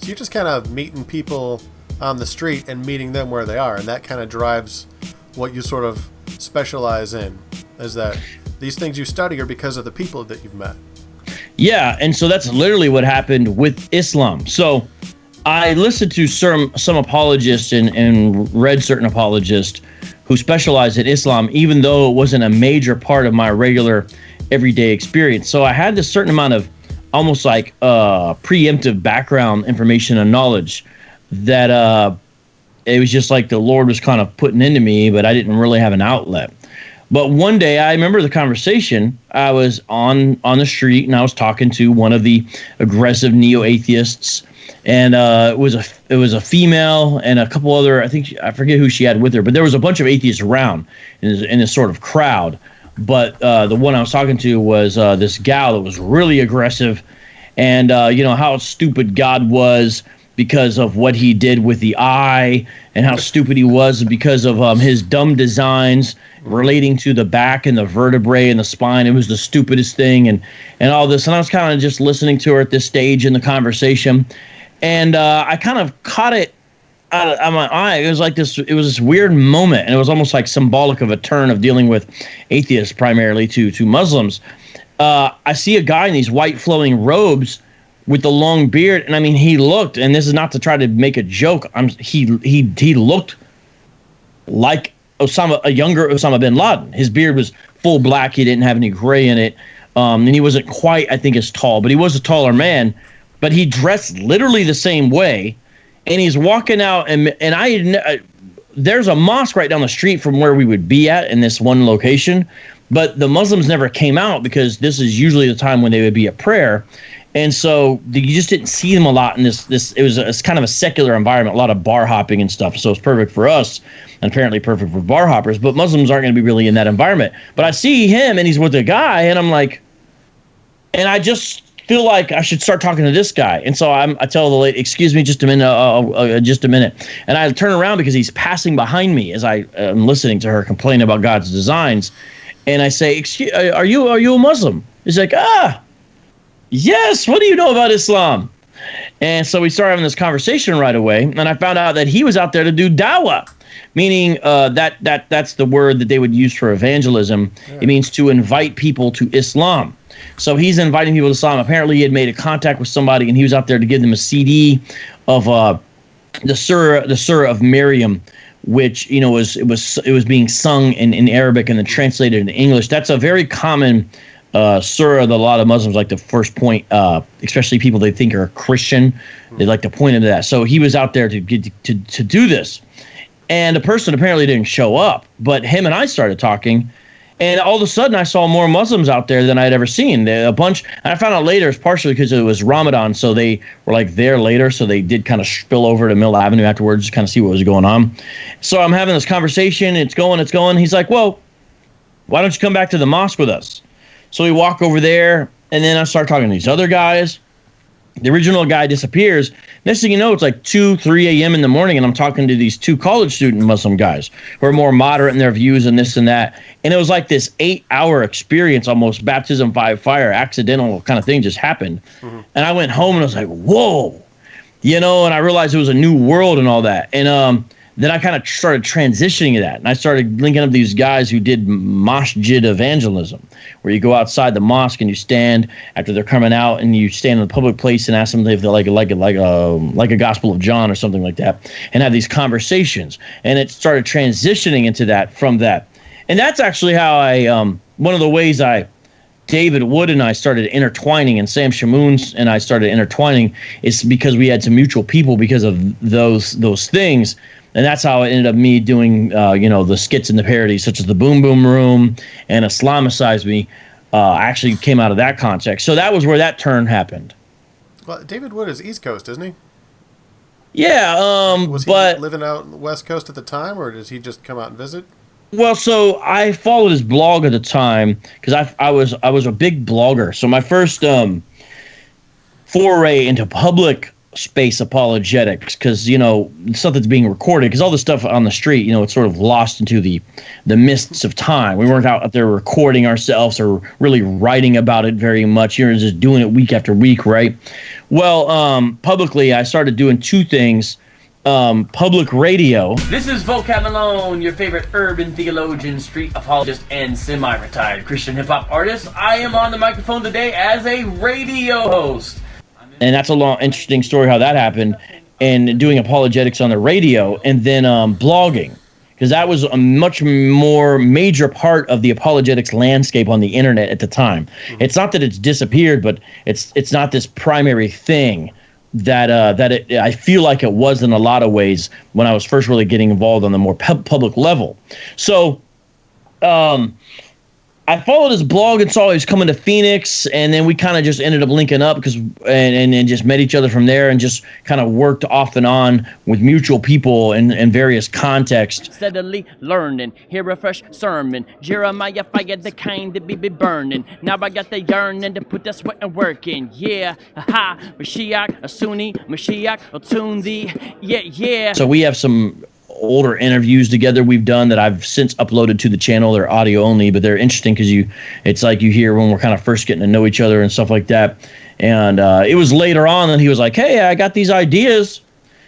So you're just kind of meeting people on the street and meeting them where they are, and that kind of drives what you sort of specialize in, is that these things you study are because of the people that you've met. Yeah, and so that's literally what happened with Islam. So I listened to some apologists and read certain apologists who specialize in Islam, even though it wasn't a major part of my regular everyday experience. So I had this certain amount of almost like preemptive background information and knowledge that it was just like the Lord was kind of putting into me, but I didn't really have an outlet. But one day, I remember the conversation. I was on the street, and I was talking to one of the aggressive neo-atheists, and it was a female and a couple other. I forget who she had with her, but there was a bunch of atheists around in this sort of crowd. But the one I was talking to was this gal that was really aggressive, and how stupid God was because of what he did with the eye, and how stupid he was because of his dumb designs relating to the back and the vertebrae and the spine. It was the stupidest thing, and all this. And I was kind of just listening to her at this stage in the conversation, and I kind of caught it out of my eye. It was like this. It was this weird moment, and it was almost like symbolic of a turn of dealing with atheists primarily to Muslims. I see a guy in these white flowing robes with the long beard, and I mean, he looked, and this is not to try to make a joke. He looked like a younger Osama bin Laden. His beard was full black. He didn't have any gray in it, and he wasn't quite, I think, as tall, but he was a taller man. But he dressed literally the same way, and he's walking out, and there's a mosque right down the street from where we would be at in this one location, but the Muslims never came out because this is usually the time when they would be at prayer. And so you just didn't see them a lot in this. It's kind of a secular environment, a lot of bar hopping and stuff. So it's perfect for us, and apparently perfect for bar hoppers. But Muslims aren't going to be really in that environment. But I see him, and he's with a guy, and I'm like, and I just feel like I should start talking to this guy. And so I tell the lady, "Excuse me, just a minute, just a minute." And I turn around because he's passing behind me as I am listening to her complain about God's designs. And I say, "Excuse, are you a Muslim?" He's like, "Yes, what do you know about Islam?" And so we started having this conversation right away, and I found out that he was out there to do dawah, meaning that's the word that they would use for evangelism. Yeah. It means to invite people to Islam. So he's inviting people to Islam. Apparently he had made a contact with somebody, and he was out there to give them a CD of the Surah of Maryam, which was being sung in Arabic and then translated into English. That's a very common surah that a lot of Muslims like to first point, especially people they think are Christian. They like to point into that. So he was out there to do this, and the person apparently didn't show up. But him and I started talking, and all of a sudden I saw more Muslims out there than I'd ever seen. A bunch, and I found out later it's partially because it was Ramadan, so they were like there later, so they did kind of spill over to Mill Avenue afterwards to kind of see what was going on. So I'm having this conversation. It's going. He's like, "Well, why don't you come back to the mosque with us?" So we walk over there, and then I start talking to these other guys. The original guy disappears. Next thing you know, it's like 2, 3 a.m. in the morning, and I'm talking to these 2 college student Muslim guys who are more moderate in their views and this and that. And it was like this 8-hour experience, almost baptism by fire, accidental kind of thing just happened. Mm-hmm. And I went home, and I was like, whoa, and I realized it was a new world and all that. And then I kind of started transitioning to that, and I started linking up these guys who did masjid evangelism, where you go outside the mosque and you stand after they're coming out, and you stand in a public place and ask them if they like a Gospel of John or something like that, and have these conversations. And it started transitioning into that from that, and that's actually how one of the ways David Wood and I started intertwining, and Sam Shamoon and I started intertwining, is because we had some mutual people because of those things. And that's how it ended up me doing, the skits and the parodies, such as the Boom Boom Room and Islamacize Me. Actually came out of that context. So that was where that turn happened. Well, David Wood is East Coast, isn't he? Yeah. Was he living out on the West Coast at the time, or did he just come out and visit? Well, so I followed his blog at the time because I was a big blogger. So my first foray into public space apologetics, because stuff that's being recorded, because all the stuff on the street, it's sort of lost into the mists of time. We weren't out there recording ourselves or really writing about it very much. You're just doing it week after week, right? Well, publicly, I started doing two things. Public radio. This is Vocab Malone, your favorite urban theologian, street apologist, and semi-retired Christian hip-hop artist. I am on the microphone today as a radio host. And that's a long, interesting story how that happened, and doing apologetics on the radio, and then blogging, because that was a much more major part of the apologetics landscape on the internet at the time. It's not that it's disappeared, but it's not this primary thing that I feel like it was in a lot of ways when I was first really getting involved on the more public level. So I followed his blog and saw he was coming to Phoenix, and then we kind of just ended up linking up and just met each other from there, and just kind of worked off and on with mutual people in various contexts. Steadily learning, hear a fresh sermon. Jeremiah fired the kind that be burning. Now I got the yearning to put that sweat and work in. Yeah, aha, Mashiach, a Sunni, Mashiach, a tune thee. Yeah. So we have some older interviews together we've done that I've since uploaded to the channel. They're audio only, but they're interesting because it's like you hear when we're kind of first getting to know each other and stuff like that. And it was later on that he was like, hey, I got these ideas,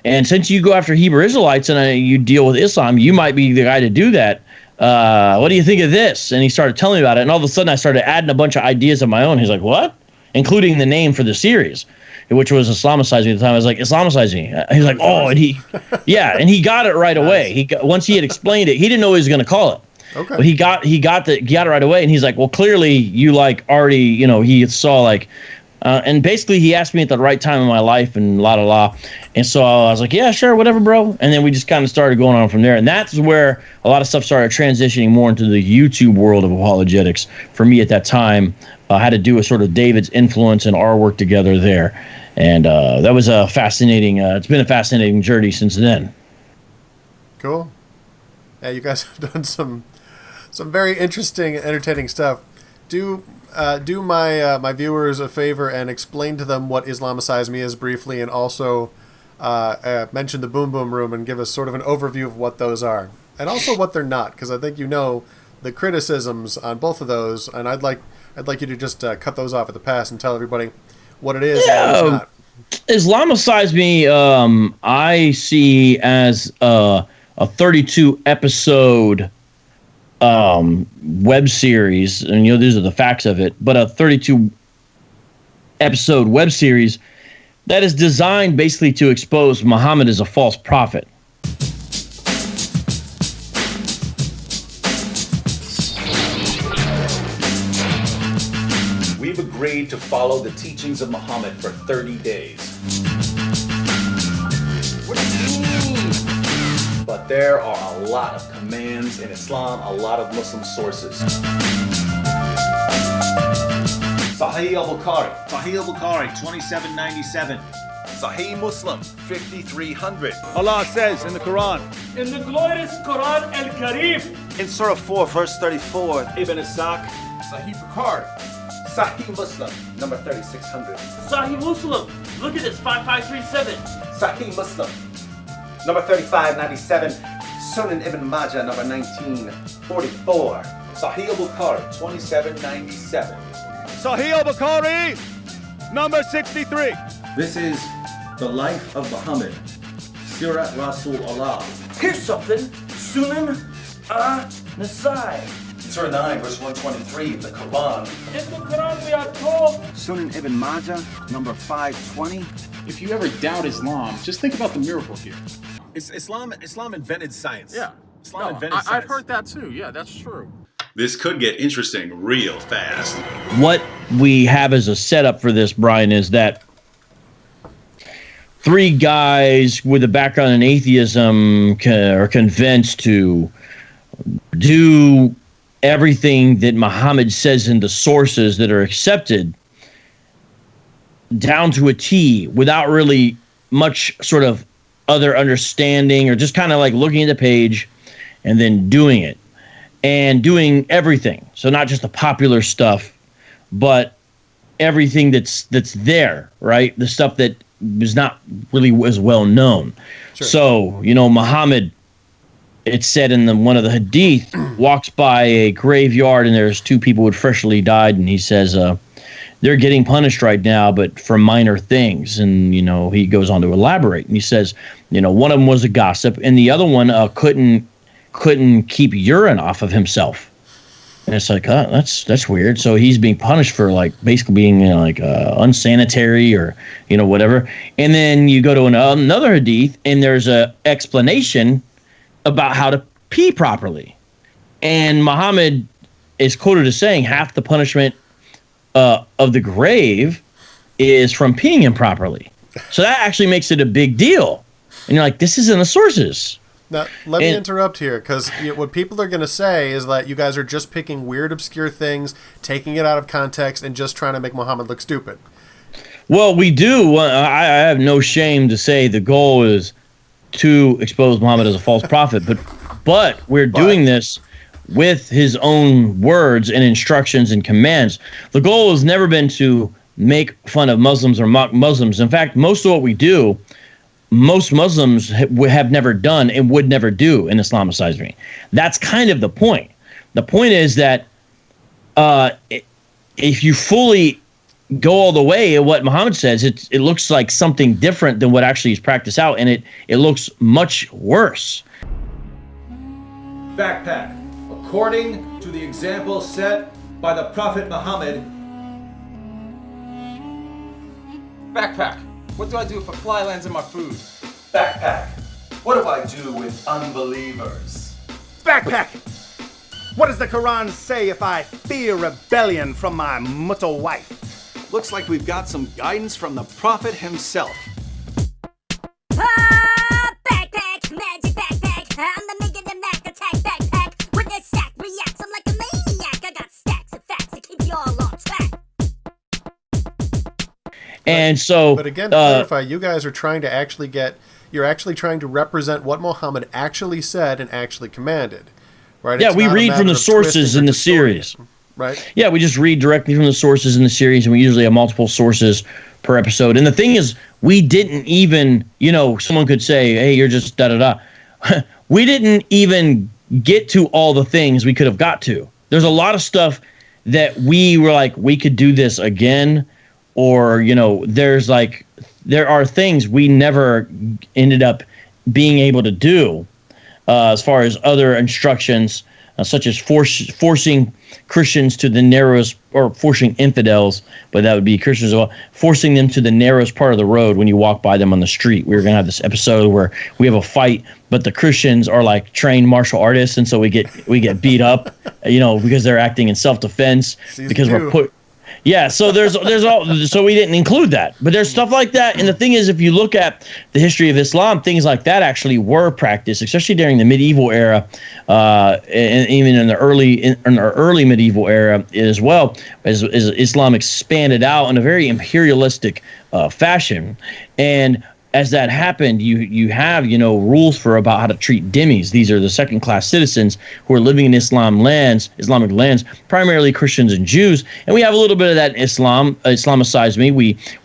and since you go after Hebrew Israelites and you deal with Islam, you might be the guy to do that. What do you think of this? And he started telling me about it, and all of a sudden I started adding a bunch of ideas of my own. He's like, what? Including the name for the series, which was Islamacizing at the time. I was like, Islamacizing. He's like, oh, and he got it right away. Once he had explained it, he didn't know he was going to call it. Okay. But he got it right away, and he's like, well, clearly you already, he saw and basically he asked me at the right time in my life and and so I was like, yeah, sure, whatever, bro. And then we just kind of started going on from there, and that's where a lot of stuff started transitioning more into the YouTube world of apologetics for me at that time. Had to do with sort of David's influence and our work together there. And that was a fascinating, it's been a fascinating journey since then. Cool. Yeah, you guys have done some very interesting, entertaining stuff. Do my viewers a favor and explain to them what Islamicize Me is briefly, and also mention the Boom Boom Room and give us sort of an overview of what those are. And also what they're not, because I think the criticisms on both of those, and I'd like you to just cut those off at the pass and tell everybody what it is and what it's not. Islamicize Me, I see as a 32 episode web series, and these are the facts of it, but a 32 episode web series that is designed basically to expose Muhammad as a false prophet. We've agreed to follow the teachings of Muhammad for 30 days. What do you mean? But there are a lot of commands in Islam, a lot of Muslim sources. Sahih al-Bukhari. Sahih al-Bukhari, 2797. Sahih Muslim, 5300. Allah says in the Quran, In the glorious Quran al-Kareem. in Surah 4, verse 34, Ibn Ishaq, Sahih Bukhari. Sahih Muslim, number 3600. Sahih Muslim. Look at this, 5537. Sahih Muslim, number 3597. Sunan Ibn Majah, number 1944. Sahih al-Bukhari, 2797. Sahih al-Bukhari, number 63. This is the life of Muhammad, Sirat Rasul Allah. Here's something. Sunan Nasai. Surah 9, verse 123 of the Quran. In the Quran we are told. Sunan Ibn Majah, number 520. If you ever doubt Islam, just think about the miracle here. Islam invented science. Yeah. Islam invented science. I've heard that too. Yeah, that's true. This could get interesting real fast. What we have as a setup for this, Brian, is that three guys with a background in atheism are convinced to do everything that Muhammad says in the sources that are accepted down to a T without really much sort of other understanding, or just kind of like looking at the page and then doing it and doing everything. So not just the popular stuff, but everything that's there, right? The stuff that was not really as well known. Sure. So, you know, Muhammad, it's said in one of the hadith, walks by a graveyard and there's two people who had freshly died, and he says, they're getting punished right now, but for minor things. And, you know, he goes on to elaborate, and he says, you know, one of them was a gossip, and the other one couldn't keep urine off of himself. And it's like, that's weird. So he's being punished for like basically being, you know, like unsanitary or, you know, whatever. And then you go to another hadith, and there's a explanation about how to pee properly. And Muhammad is quoted as saying half the punishment of the grave is from peeing improperly. So that actually makes it a big deal. And you're like, this is in the sources. Now, let me interrupt here, because what people are going to say is that you guys are just picking weird, obscure things, taking it out of context, and just trying to make Muhammad look stupid. Well, we do. I have no shame to say the goal is to expose Muhammad as a false prophet, but we're doing this with his own words and instructions and commands. The goal has never been to make fun of Muslims or mock Muslims. In fact, most of what we do, most Muslims have never done and would never do in Islamacize Me. That's kind of the point. The point is that if you fully go all the way at what Muhammad says, it looks like something different than what actually is practiced out, and it looks much worse. Backpack. According to the example set by the Prophet Muhammad. Backpack. What do I do if a fly lands in my food? Backpack. What do I do with unbelievers? Backpack! What does the Quran say if I fear rebellion from my mutta wife? Looks like we've got some guidance from the Prophet himself. Backpack, magic backpack. I'm the make the Mac attack backpack. With this sack reacts, I'm like a maniac. I got stacks of facts to keep you all on track. And so, but again, to clarify, you guys are trying to actually you're actually trying to represent what Muhammad actually said and actually commanded, right? Yeah, It's we not a read matter from the of sources twisting in or the distorting series. it, right? Yeah, we just read directly from the sources in the series, and we usually have multiple sources per episode. And the thing is, we didn't even, you know, someone could say, hey, you're just da-da-da. We didn't even get to all the things we could have got to. There's a lot of stuff that we were like, we could do this again. Or, you know, there are things we never ended up being able to do as far as other instructions, such as forcing Christians to the narrowest, or forcing infidels, but that would be Christians as well, forcing them to the narrowest part of the road when you walk by them on the street. We're going to have this episode where we have a fight, but the Christians are like trained martial artists, and so we get beat up, you know, because they're acting in self-defense, because we're put. Yeah, so so we didn't include that, but there's stuff like that. And the thing is, if you look at the history of Islam, things like that actually were practiced, especially during the medieval era, and even in the early medieval era as well, as Islam expanded out in a very imperialistic fashion. And as that happened, you have, you know, rules for about how to treat dhimmis. These are the second-class citizens who are living in Islamic lands, primarily Christians and Jews. And we have a little bit of that in Islamacize Me.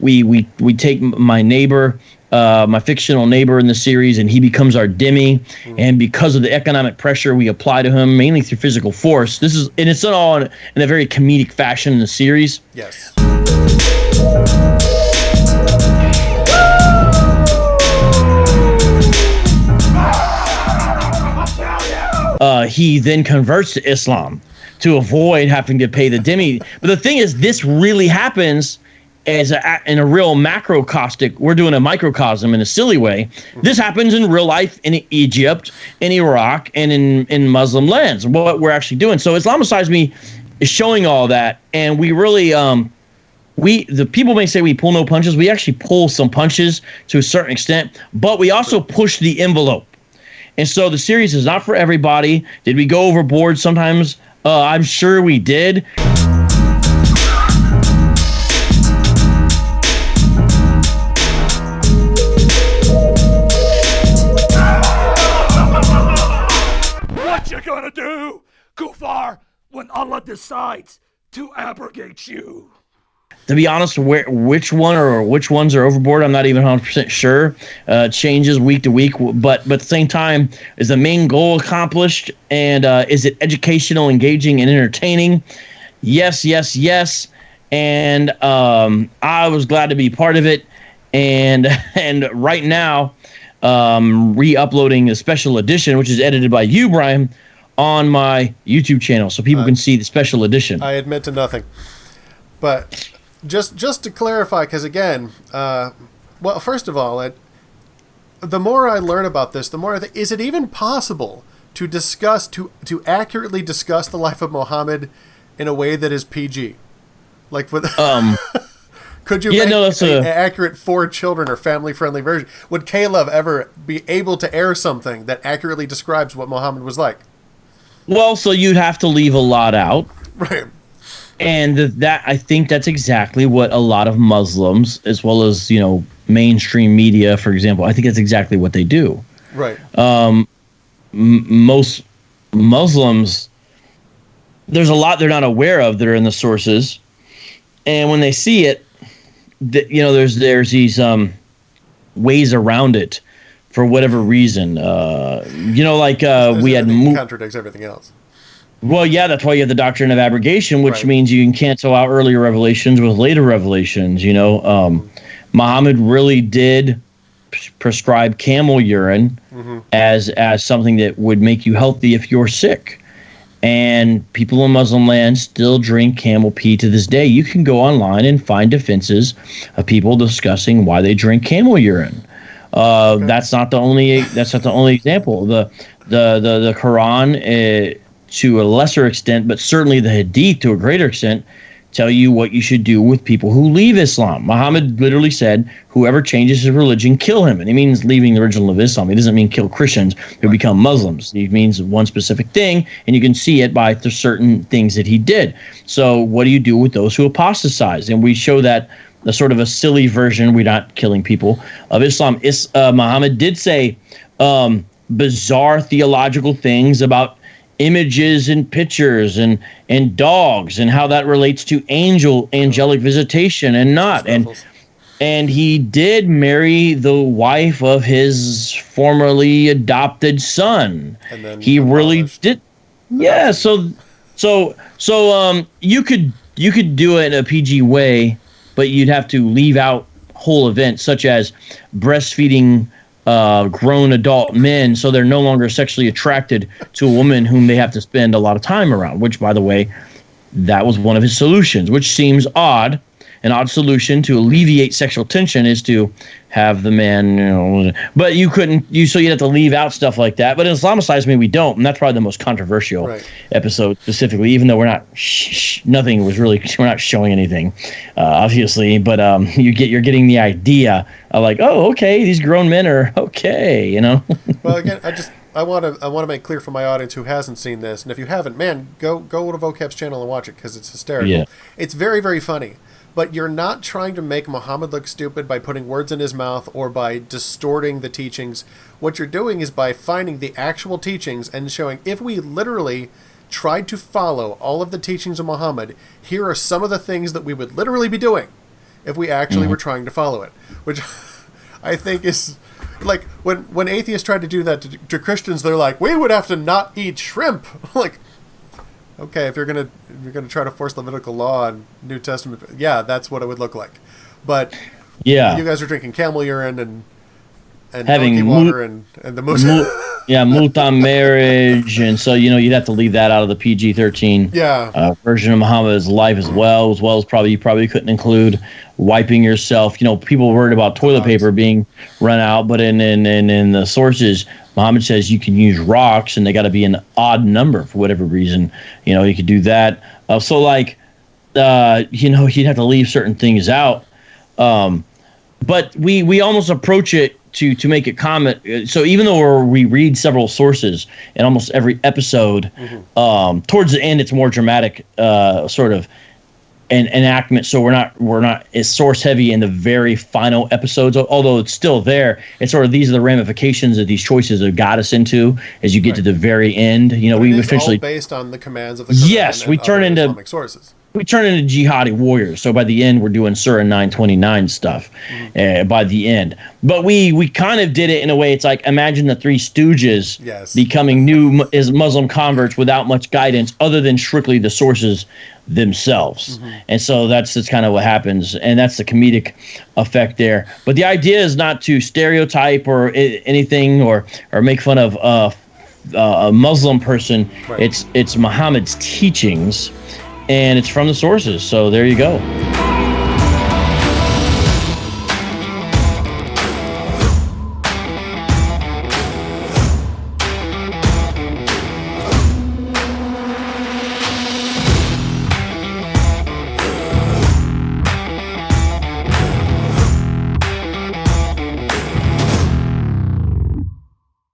We take my neighbor, my fictional neighbor in the series, and he becomes our dhimmi. And because of the economic pressure we apply to him, mainly through physical force, it's all in a very comedic fashion in the series. Yes. He then converts to Islam to avoid having to pay the dhimmi. But the thing is, this really happens in a real macrocostic. We're doing a microcosm in a silly way. This happens in real life in Egypt, in Iraq, and in Muslim lands. What we're actually doing. So Islamacize Me is showing all that, and we really the people may say we pull no punches. We actually pull some punches to a certain extent, but we also push the envelope. And so the series is not for everybody. Did we go overboard sometimes? I'm sure we did. What you gonna do, Kufar, when Allah decides to abrogate you? To be honest, which ones are overboard, I'm not even 100% sure. Changes week to week, but at the same time, is the main goal accomplished? And is it educational, engaging, and entertaining? Yes, yes, yes. And I was glad to be part of it. And right now, re-uploading a special edition, which is edited by you, Brian, on my YouTube channel, so people can see the special edition. I admit to nothing, but. Just to clarify, because again, well, first of all, the more I learn about this, the more I think, is it even possible to discuss, to accurately discuss the life of Muhammad in a way that is PG? Like, with, could you make an accurate for children or family-friendly version? Would Caleb ever be able to air something that accurately describes what Muhammad was like? Well, so you'd have to leave a lot out. Right. And that, I think that's exactly what a lot of Muslims, as well as, mainstream media, for example, I think that's exactly what they do. Right. Most Muslims, there's a lot they're not aware of that are in the sources. And when they see it, there's these ways around it for whatever reason. We had contradicts everything else. Well, yeah, that's why you have the doctrine of abrogation, which means you can cancel out earlier revelations with later revelations. Muhammad really did prescribe camel urine as something that would make you healthy if you're sick. And people in Muslim land still drink camel pee to this day. You can go online and find defenses of people discussing why they drink camel urine. That's not the only example. The Quran, to a lesser extent, but certainly the Hadith to a greater extent, tell you what you should do with people who leave Islam. Muhammad literally said, whoever changes his religion, kill him. And he means leaving the original of Islam. He doesn't mean kill Christians who become Muslims. He means one specific thing, and you can see it by the certain things that he did. So what do you do with those who apostatize? And we show that the sort of a silly version, we're not killing people, of Islam. Muhammad did say bizarre theological things about images and pictures and dogs and how that relates to angelic visitation and not. And he did marry the wife of his formerly adopted son. And then he really did. Yeah. So you could do it in a PG way, but you'd have to leave out whole events such as breastfeeding grown adult men, so they're no longer sexually attracted to a woman whom they have to spend a lot of time around, which, by the way, that was one of his solutions, which seems odd. An odd solution to alleviate sexual tension is to have the man, but you'd have to leave out stuff like that. But in Islamacize Me, we don't, and that's probably the most controversial episode specifically, even though we're not we're not showing anything, obviously, but you're getting the idea of like, oh, okay, these grown men are okay, Well, again, I want to make clear for my audience who hasn't seen this, and if you haven't, man, go to Vocab's channel and watch it because it's hysterical. Yeah. It's very, very funny. But you're not trying to make Muhammad look stupid by putting words in his mouth or by distorting the teachings. What you're doing is by finding the actual teachings and showing if we literally tried to follow all of the teachings of Muhammad, here are some of the things that we would literally be doing if we actually were trying to follow it. Which I think is like when atheists try to do that to Christians, they're like, we would have to not eat shrimp. Like, okay, if you're gonna try to force Levitical law on New Testament, yeah, that's what it would look like. But yeah, you guys are drinking camel urine and having donkey water and the moose. Muta marriage, and so you'd have to leave that out of the PG-13 version of Muhammad's life as well as you probably couldn't include wiping yourself. People worried about toilet paper being run out, but in the sources, Muhammad says you can use rocks, and they got to be an odd number for whatever reason. You could do that. You'd have to leave certain things out. But we almost approach it to make it comment. So even though we read several sources in almost every episode, towards the end it's more dramatic, sort of an enactment. So we're not as source heavy in the very final episodes, although it's still there. It's sort of these are the ramifications that these choices have got us into as you get to the very end. We essentially all based on the commands of the Quran. Yes, we turn into Islamic sources. we turn into jihadi warriors. So by the end, we're doing Surah 929 stuff. By the end, but we kind of did it in a way. It's like, imagine the Three Stooges becoming new Muslim converts without much guidance other than strictly the sources themselves. And so that's kind of what happens, and that's the comedic effect there. But the idea is not to stereotype or anything or make fun of a Muslim person. It's Muhammad's teachings, and it's from the sources. So there you go.